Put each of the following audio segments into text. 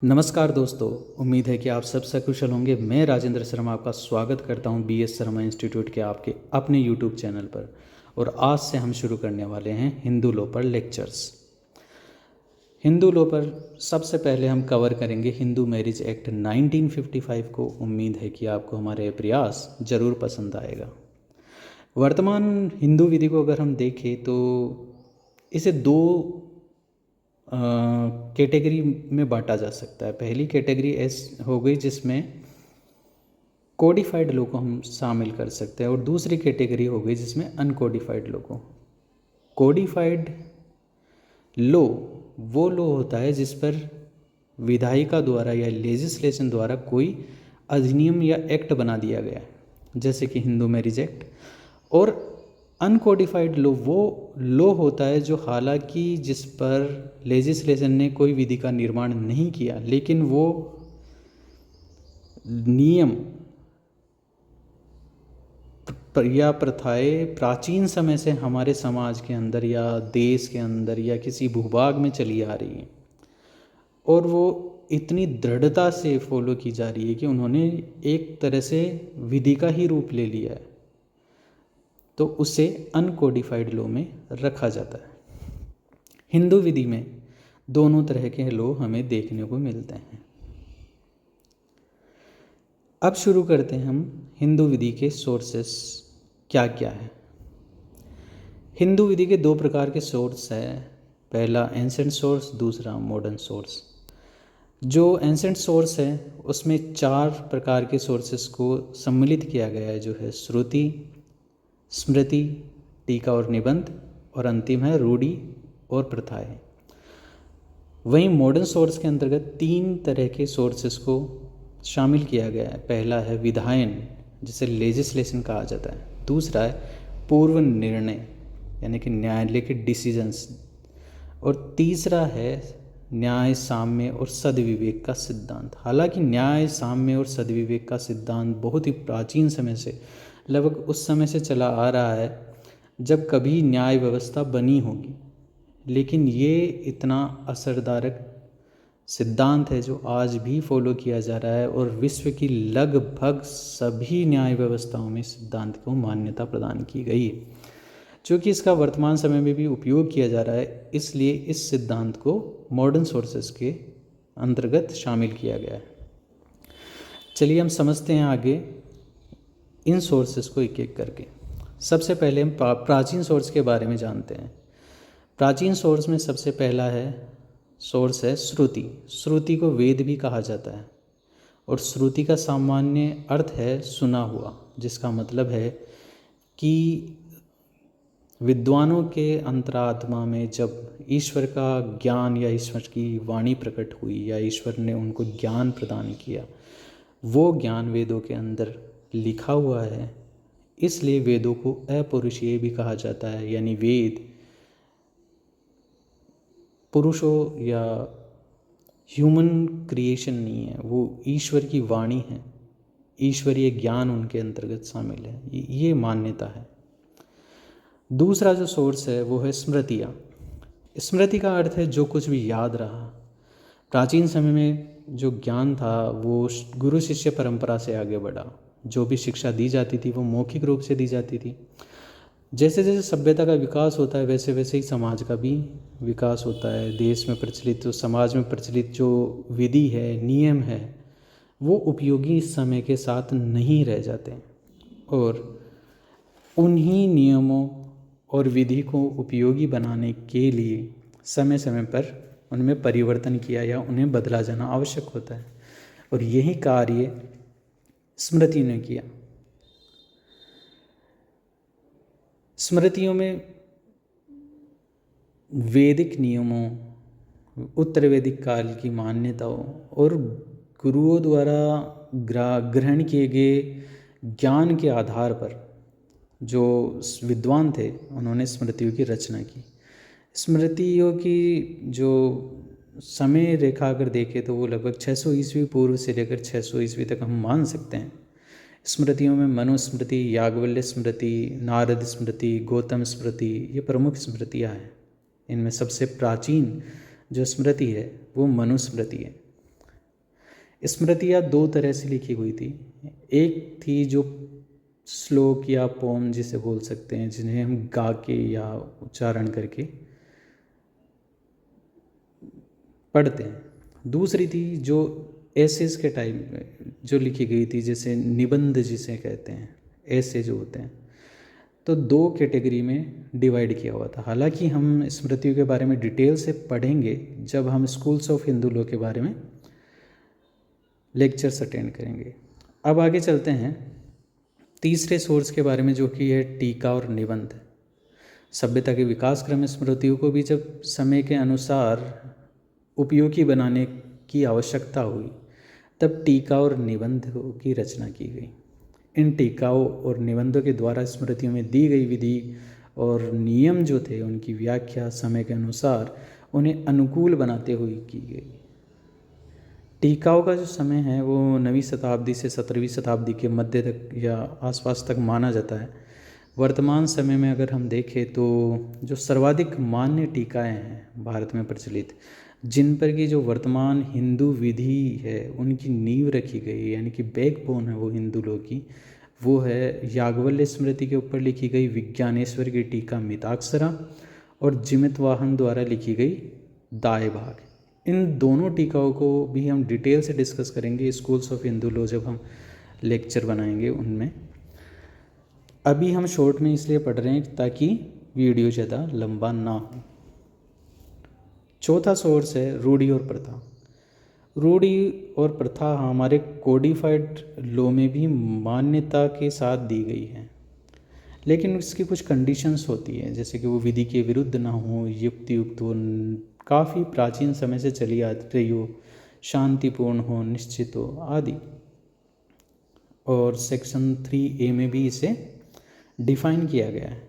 नमस्कार दोस्तों, उम्मीद है कि आप सब सकुशल होंगे। मैं राजेंद्र शर्मा आपका स्वागत करता हूं बीएस शर्मा इंस्टीट्यूट के आपके अपने यूट्यूब चैनल पर। और आज से हम शुरू करने वाले हैं हिंदू लॉ पर लेक्चर्स। हिंदू लॉ पर सबसे पहले हम कवर करेंगे हिंदू मैरिज एक्ट 1955 को। उम्मीद है कि आपको हमारे प्रयास ज़रूर पसंद आएगा। वर्तमान हिंदू विधि को अगर हम देखें तो इसे दो कैटेगरी में बांटा जा सकता है। पहली कैटेगरी ऐसी हो गई जिसमें कोडिफाइड लॉ को हम शामिल कर सकते हैं, और दूसरी कैटेगरी हो गई जिसमें अनकोडिफाइड लॉ को। कोडिफाइड लॉ वो लॉ होता है जिस पर विधायिका द्वारा या लेजिस्लेशन द्वारा कोई अधिनियम या एक्ट बना दिया गया है, जैसे कि हिंदू मैरिज एक्ट। और अनकोडिफाइड लॉ वो लॉ होता है जो हालांकि जिस पर लेजिस्लेशन ने कोई विधि का निर्माण नहीं किया, लेकिन वो नियम या प्रथाएं प्राचीन समय से हमारे समाज के अंदर या देश के अंदर या किसी भूभाग में चली आ रही हैं, और वो इतनी दृढ़ता से फॉलो की जा रही है कि उन्होंने एक तरह से विधि का ही रूप ले लिया है, तो उसे अनकोडिफाइड लॉ में रखा जाता है। हिंदू विधि में दोनों तरह के लॉ हमें देखने को मिलते हैं। अब शुरू करते हैं हम हिंदू विधि के सोर्सेस क्या क्या है। हिंदू विधि के दो प्रकार के सोर्स हैं, पहला एंसेंट सोर्स, दूसरा मॉडर्न सोर्स। जो एंसेंट सोर्स है उसमें 4 प्रकार के सोर्सेस को सम्मिलित किया गया है, जो है श्रुति, स्मृति, टीका और निबंध, और अंतिम है रूढ़ि और प्रथाएं। वहीं मॉडर्न सोर्स के अंतर्गत 3 तरह के सोर्सेस को शामिल किया गया है। पहला है विधायन, जिसे लेजिस्लेशन कहा जाता है। दूसरा है पूर्व निर्णय, यानी कि न्यायालय के डिसीजंस। और तीसरा है न्याय, साम्य और सद्विवेक का सिद्धांत। हालांकि न्याय, साम्य और सद्विवेक का सिद्धांत बहुत ही प्राचीन समय से, लगभग उस समय से चला आ रहा है जब कभी न्याय व्यवस्था बनी होगी, लेकिन ये इतना असरदारक सिद्धांत है जो आज भी फॉलो किया जा रहा है, और विश्व की लगभग सभी न्याय व्यवस्थाओं में सिद्धांत को मान्यता प्रदान की गई है। चूँकि इसका वर्तमान समय में भी उपयोग किया जा रहा है, इसलिए इस सिद्धांत को मॉडर्न सोर्सेस के अंतर्गत शामिल किया गया है। चलिए हम समझते हैं आगे इन सोर्सेस को एक एक करके। सबसे पहले हम प्राचीन सोर्स के बारे में जानते हैं। प्राचीन सोर्स में सबसे पहला सोर्स है श्रुति। श्रुति को वेद भी कहा जाता है, और श्रुति का सामान्य अर्थ है सुना हुआ, जिसका मतलब है कि विद्वानों के अंतरात्मा में जब ईश्वर का ज्ञान या ईश्वर की वाणी प्रकट हुई या ईश्वर ने उनको ज्ञान प्रदान किया, वो ज्ञान वेदों के अंदर लिखा हुआ है। इसलिए वेदों को अपौरुषीय भी कहा जाता है, यानी वेद पुरुषों या ह्यूमन क्रिएशन नहीं है, वो ईश्वर की वाणी है, ईश्वरीय ज्ञान उनके अंतर्गत शामिल है। ये मान्यता है। दूसरा जो सोर्स है वो है स्मृतियाँ। स्मृति का अर्थ है जो कुछ भी याद रहा। प्राचीन समय में जो ज्ञान था वो गुरु शिष्य परंपरा से आगे बढ़ा। जो भी शिक्षा दी जाती थी वो मौखिक रूप से दी जाती थी। जैसे जैसे सभ्यता का विकास होता है वैसे वैसे ही समाज का भी विकास होता है। देश में प्रचलित, जो समाज में प्रचलित जो विधि है, नियम है, वो उपयोगी समय के साथ नहीं रह जाते, और उन्हीं नियमों और विधि को उपयोगी बनाने के लिए समय समय पर उनमें परिवर्तन किया या उन्हें बदला जाना आवश्यक होता है, और यही कार्य स्मृति ने किया। स्मृतियों में वैदिक नियमों, उत्तर वैदिक काल की मान्यताओं और गुरुओं द्वारा ग्रहण किए गए ज्ञान के आधार पर जो विद्वान थे उन्होंने स्मृतियों की रचना की। स्मृतियों की जो समय रेखा अगर देखें तो वो लगभग 600 ईस्वी पूर्व से लेकर 600 ईस्वी तक हम मान सकते हैं। स्मृतियों में मनुस्मृति, याज्ञवल्क्य स्मृति, नारद स्मृति, गौतम स्मृति, ये प्रमुख स्मृतियाँ हैं। इनमें सबसे प्राचीन जो स्मृति है वो मनुस्मृति है। स्मृतियाँ दो तरह से लिखी हुई थी। एक थी जो श्लोक या पोम जिसे बोल सकते हैं, जिन्हें हम गा के या उच्चारण करके पढ़ते हैं। दूसरी थी जो एसेस के टाइम में जो लिखी गई थी, जैसे निबंध जिसे कहते हैं, ऐसे जो होते हैं। तो दो कैटेगरी में डिवाइड किया हुआ था। हालांकि हम स्मृतियों के बारे में डिटेल से पढ़ेंगे जब हम स्कूल्स ऑफ हिंदू लॉ के बारे में लेक्चर्स अटेंड करेंगे। अब आगे चलते हैं तीसरे सोर्स के बारे में, जो कि है टीका और निबंध। सभ्यता के विकास क्रम में स्मृतियों को भी जब समय के अनुसार उपयोगी बनाने की आवश्यकता हुई, तब टीका और निबंधों की रचना की गई। इन टीकाओं और निबंधों के द्वारा स्मृतियों में दी गई विधि और नियम जो थे, उनकी व्याख्या समय के अनुसार उन्हें अनुकूल बनाते हुए की गई। टीकाओं का जो समय है वो 9वीं शताब्दी से 17वीं शताब्दी के मध्य तक या आसपास तक माना जाता है। वर्तमान समय में अगर हम देखें तो जो सर्वाधिक मान्य टीकाएँ हैं भारत में प्रचलित, जिन पर की जो वर्तमान हिंदू विधि है उनकी नींव रखी गई, यानी कि बैकबोन है वो हिंदू लोग की, वो है याज्ञवल्क्य स्मृति के ऊपर लिखी गई विज्ञानेश्वर की टीका मिताक्षरा और जिमितवाहन द्वारा लिखी गई दाय भाग। इन दोनों टीकाओं को भी हम डिटेल से डिस्कस करेंगे स्कूल्स ऑफ हिंदू लॉ जब हम लेक्चर बनाएंगे उनमें। अभी हम शॉर्ट में इसलिए पढ़ रहे हैं ताकि वीडियो ज़्यादा लंबा ना हो। चौथा सोर्स है रूढ़ि और प्रथा। रूढ़ि और प्रथा हमारे कोडिफाइड लॉ में भी मान्यता के साथ दी गई है, लेकिन उसकी कुछ कंडीशंस होती है, जैसे कि वो विधि के विरुद्ध ना हो, युक्तियुक्त हो, काफ़ी प्राचीन समय से चली आ रही हो, शांतिपूर्ण हो, निश्चित हो आदि। और सेक्शन 3A में भी इसे डिफाइन किया गया है।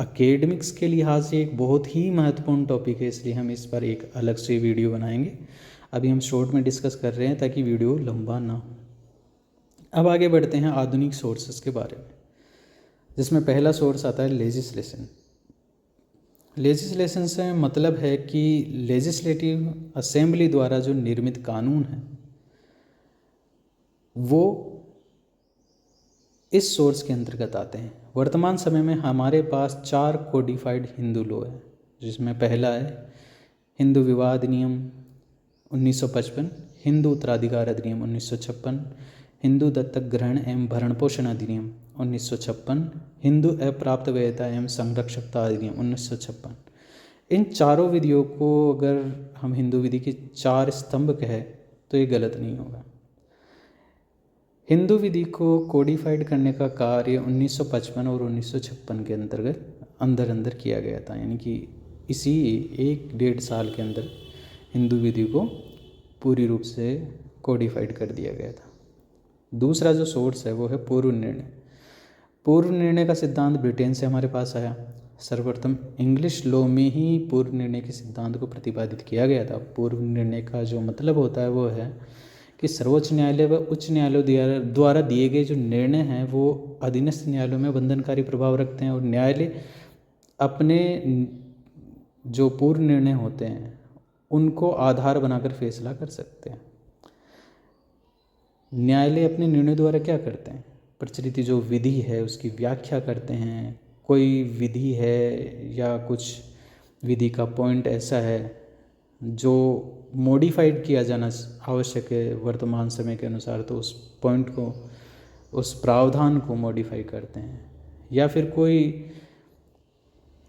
एकेडमिक्स के लिहाज से एक बहुत ही महत्वपूर्ण टॉपिक है, इसलिए हम इस पर एक अलग से वीडियो बनाएंगे। अभी हम शॉर्ट में डिस्कस कर रहे हैं ताकि वीडियो लंबा ना हो। अब आगे बढ़ते हैं आधुनिक सोर्सेस के बारे में, जिसमें पहला सोर्स आता है लेजिस्लेशन। लेजिस्लेशन से मतलब है कि लेजिस्लेटिव असेंबली द्वारा जो निर्मित कानून है वो इस सोर्स के अंतर्गत आते हैं। वर्तमान समय में हमारे पास 4 कोडिफाइड हिंदू लॉ है, जिसमें पहला है हिंदू विवाह अधिनियम 1955, हिंदू उत्तराधिकार अधिनियम 1956, हिंदू दत्तक ग्रहण एवं भरण पोषण अधिनियम 1956, हिंदू अप्राप्त वैधता एवं संरक्षकता अधिनियम 1956। इन चारों विधियों को अगर हम हिंदू विधि के 4 स्तंभ कहें तो ये गलत नहीं होगा। हिंदू विधि को कोडिफाइड करने का कार्य 1955 और 1956 के अंदर किया गया था, यानी कि इसी 1-1.5 साल के अंदर हिंदू विधि को पूरी रूप से कोडिफाइड कर दिया गया था। दूसरा जो सोर्स है वो है पूर्व निर्णय। पूर्व निर्णय का सिद्धांत ब्रिटेन से हमारे पास आया। सर्वप्रथम इंग्लिश लॉ में ही पूर्व निर्णय के सिद्धांत को प्रतिपादित किया गया था। पूर्व निर्णय का जो मतलब होता है वो है कि सर्वोच्च न्यायालय व उच्च न्यायालय द्वारा दिए गए जो निर्णय हैं वो अधीनस्थ न्यायालयों में बंधनकारी प्रभाव रखते हैं, और न्यायालय अपने जो पूर्व निर्णय होते हैं उनको आधार बनाकर फैसला कर सकते हैं। न्यायालय अपने निर्णय द्वारा क्या करते हैं, प्रचलित जो विधि है उसकी व्याख्या करते हैं। कोई विधि है या कुछ विधि का पॉइंट ऐसा है जो मॉडिफाइड किया जाना आवश्यक है वर्तमान समय के अनुसार, तो उस पॉइंट को, उस प्रावधान को मॉडिफाई करते हैं। या फिर कोई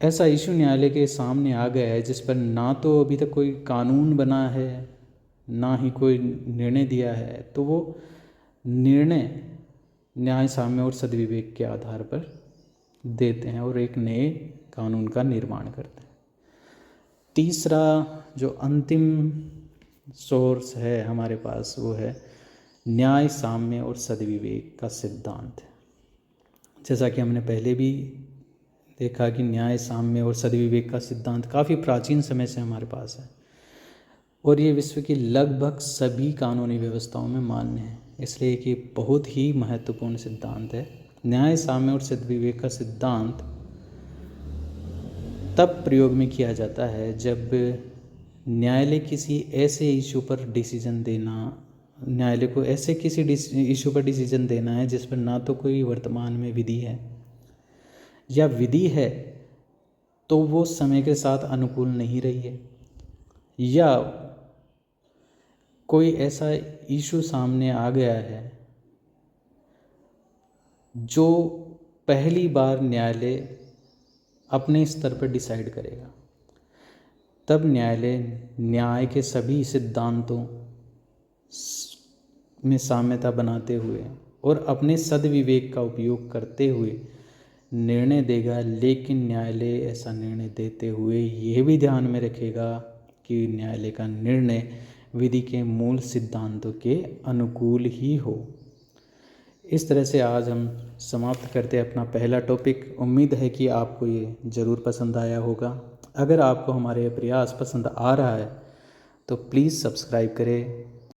ऐसा इशू न्यायालय के सामने आ गया है जिस पर ना तो अभी तक कोई कानून बना है ना ही कोई निर्णय दिया है, तो वो निर्णय न्याय साम्य और सद्विवेक के आधार पर देते हैं और एक नए कानून का निर्माण करते हैं। तीसरा जो अंतिम सोर्स है हमारे पास वो है न्याय साम्य और सद्विवेक का सिद्धांत। जैसा कि हमने पहले भी देखा कि न्याय साम्य और सद्विवेक का सिद्धांत काफ़ी प्राचीन समय से हमारे पास है और ये विश्व की लगभग सभी कानूनी व्यवस्थाओं में मान्य है, इसलिए कि बहुत ही महत्वपूर्ण सिद्धांत है। न्याय साम्य और सद्विवेक का सिद्धांत तब प्रयोग में किया जाता है जब न्यायालय किसी ऐसे इशू पर डिसीजन न्यायालय को ऐसे किसी इशू पर डिसीजन देना है जिस पर ना तो कोई वर्तमान में विधि है, या विधि है तो वो समय के साथ अनुकूल नहीं रही है, या कोई ऐसा इशू सामने आ गया है जो पहली बार न्यायालय अपने स्तर पर डिसाइड करेगा। तब न्यायालय न्याय के सभी सिद्धांतों में साम्यता बनाते हुए और अपने सद्विवेक का उपयोग करते हुए निर्णय देगा। लेकिन न्यायालय ऐसा निर्णय देते हुए ये भी ध्यान में रखेगा कि न्यायालय का निर्णय विधि के मूल सिद्धांतों के अनुकूल ही हो। इस तरह से आज हम समाप्त करते हैं अपना पहला टॉपिक। उम्मीद है कि आपको ये ज़रूर पसंद आया होगा। अगर आपको हमारे प्रयास पसंद आ रहा है तो प्लीज़ सब्सक्राइब करें,